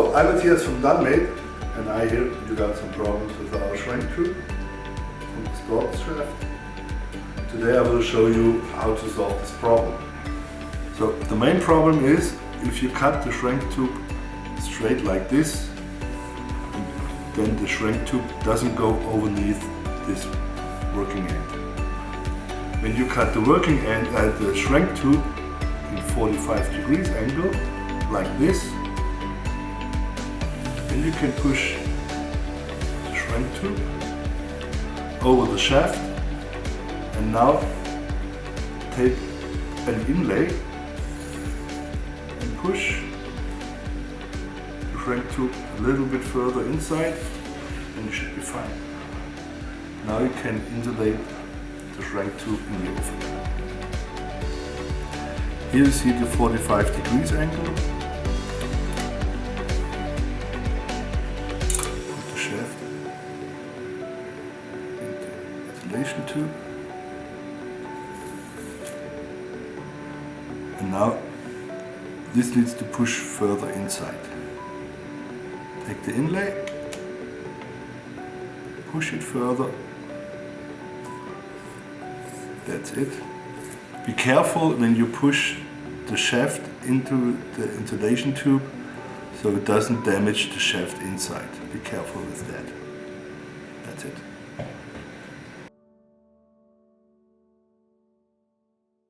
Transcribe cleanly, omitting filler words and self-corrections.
Hello, I'm Matthias from DANmed, and I hear you got some problems with our shrink tube from the storage shaft. Today I will show you how to solve this problem. So the main problem is if you cut the shrink tube straight like this, then the shrink tube doesn't go underneath this working end. When you cut the working end at the shrink tube in 45 degrees angle, like this, then you can push the shrink tube over the shaft and now take an inlay and push the shrink tube a little bit further inside and you should be fine. Now you can insulate the shrink tube in the oven. Here you see the 45 degrees angle. Put the shaft into the ventilation tube. And now this needs to push further inside. Take the inlay, push it further. That's it. Be careful when you push the shaft into the insulation tube so it doesn't damage the shaft inside. Be careful with that. That's it.